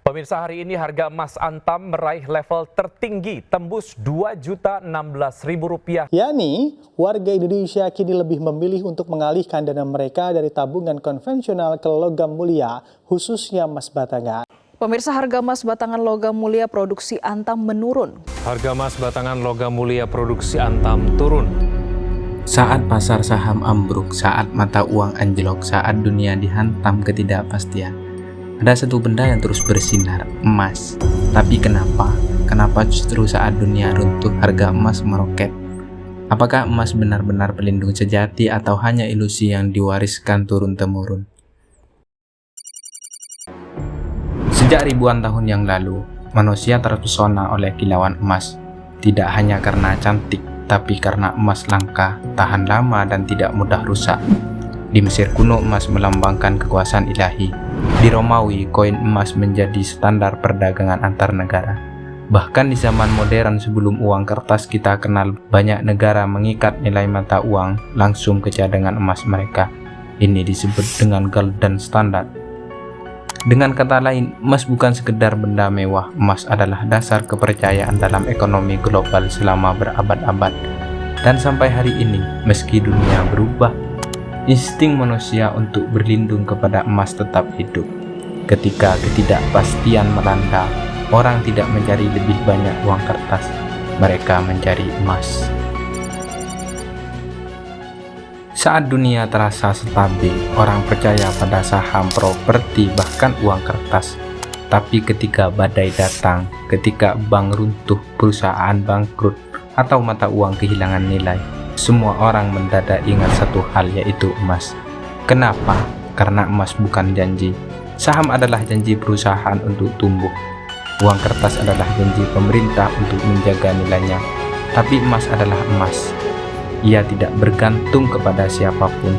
Pemirsa, hari ini harga emas Antam meraih level tertinggi tembus Rp2.016.000. Yani, warga Indonesia kini lebih memilih untuk mengalihkan dana mereka dari tabungan konvensional ke logam mulia, khususnya emas batangan. Pemirsa, harga emas batangan logam mulia produksi Antam menurun. Harga emas batangan logam mulia produksi Antam turun. Saat pasar saham ambruk, saat mata uang anjlok, saat dunia dihantam ketidakpastian, ada satu benda yang terus bersinar, emas. Tapi kenapa? Kenapa justru saat dunia runtuh harga emas meroket? Apakah emas benar-benar pelindung sejati atau hanya ilusi yang diwariskan turun-temurun? Sejak ribuan tahun yang lalu, manusia terpesona oleh kilauan emas. Tidak hanya karena cantik, tapi karena emas langka, tahan lama dan tidak mudah rusak. Di Mesir kuno, emas melambangkan kekuasaan ilahi. Di Romawi, koin emas menjadi standar perdagangan antar negara. Bahkan di zaman modern sebelum uang kertas kita kenal, banyak negara mengikat nilai mata uang langsung ke cadangan emas mereka. Ini disebut dengan golden standard. Dengan kata lain, emas bukan sekedar benda mewah. Emas adalah dasar kepercayaan dalam ekonomi global selama berabad-abad. Dan sampai hari ini, meski dunia berubah, insting manusia untuk berlindung kepada emas tetap hidup. Ketika ketidakpastian melanda, orang tidak mencari lebih banyak uang kertas, mereka mencari emas. Saat dunia terasa stabil, orang percaya pada saham, properti, bahkan uang kertas. Tapi ketika badai datang, ketika bank runtuh, perusahaan bangkrut, atau mata uang kehilangan nilai, semua orang mendadak ingat satu hal, yaitu emas. Kenapa? Karena emas bukan janji. Saham adalah janji perusahaan untuk tumbuh. Uang kertas adalah janji pemerintah untuk menjaga nilainya. Tapi emas adalah emas. Ia tidak bergantung kepada siapapun.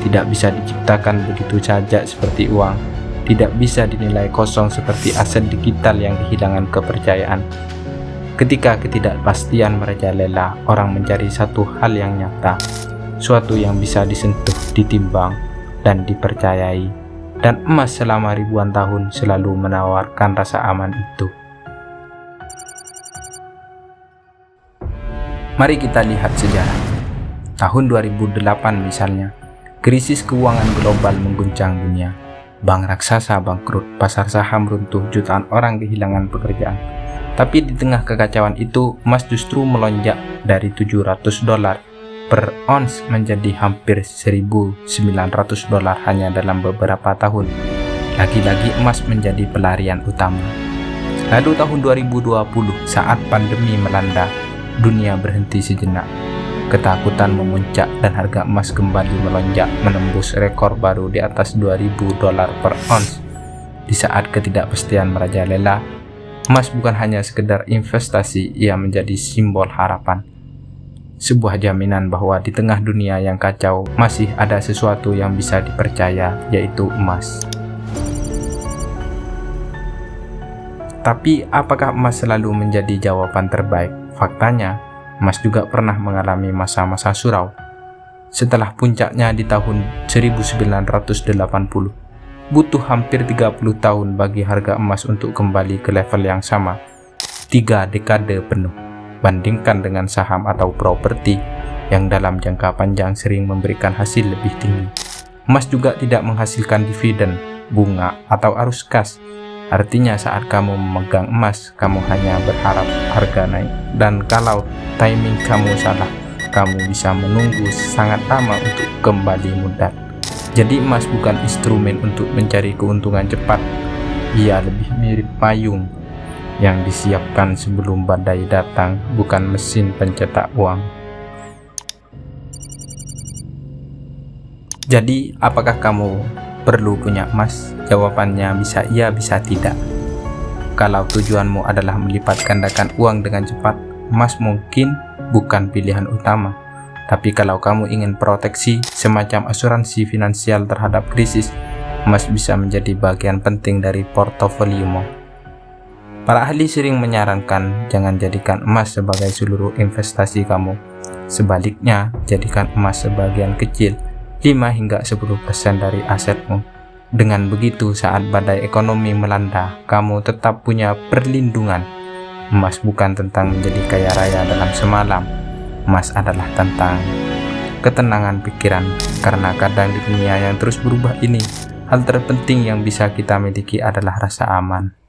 Tidak bisa diciptakan begitu saja seperti uang. Tidak bisa dinilai kosong seperti aset digital yang kehilangan kepercayaan. Ketika ketidakpastian merajalela, orang mencari satu hal yang nyata, suatu yang bisa disentuh, ditimbang, dan dipercayai. Dan emas selama ribuan tahun selalu menawarkan rasa aman itu. Mari kita lihat sejarah. Tahun 2008 misalnya, krisis keuangan global mengguncang dunia. Bank raksasa bangkrut, pasar saham runtuh, jutaan orang kehilangan pekerjaan. Tapi di tengah kekacauan itu, emas justru melonjak dari $700 per ons menjadi hampir $1.900 hanya dalam beberapa tahun. Lagi-lagi emas menjadi pelarian utama. Lalu tahun 2020, saat pandemi melanda, dunia berhenti sejenak. Ketakutan memuncak dan harga emas kembali melonjak, menembus rekor baru di atas $2.000 per ons. Di saat ketidakpastian merajalela, emas bukan hanya sekedar investasi, ia menjadi simbol harapan. Sebuah jaminan bahwa di tengah dunia yang kacau, masih ada sesuatu yang bisa dipercaya, yaitu emas. Tapi apakah emas selalu menjadi jawaban terbaik? Faktanya, emas juga pernah mengalami masa-masa suram. Setelah puncaknya di tahun 1980, butuh hampir 30 tahun bagi harga emas untuk kembali ke level yang sama. 3 dekade penuh. Bandingkan dengan saham atau properti yang dalam jangka panjang sering memberikan hasil lebih tinggi. Emas juga tidak menghasilkan dividen, bunga, atau arus kas. Artinya saat kamu memegang emas, kamu hanya berharap harga naik. Dan kalau timing kamu salah, kamu bisa menunggu sangat lama untuk kembali mudat. Jadi emas bukan instrumen untuk mencari keuntungan cepat. Ia lebih mirip payung yang disiapkan sebelum badai datang, bukan mesin pencetak uang. Jadi, apakah kamu perlu punya emas? Jawabannya bisa iya, bisa tidak. Kalau tujuanmu adalah melipat gandakan uang dengan cepat, emas mungkin bukan pilihan utama. Tapi kalau kamu ingin proteksi, semacam asuransi finansial terhadap krisis, emas bisa menjadi bagian penting dari portofoliomu. Para ahli sering menyarankan jangan jadikan emas sebagai seluruh investasi kamu. Sebaliknya, jadikan emas sebagian kecil, 5 hingga 10% dari asetmu. Dengan begitu, saat badai ekonomi melanda, kamu tetap punya perlindungan. Emas bukan tentang menjadi kaya raya dalam semalam. Emas adalah tentang ketenangan pikiran, karena kadang di dunia yang terus berubah ini, hal terpenting yang bisa kita miliki adalah rasa aman.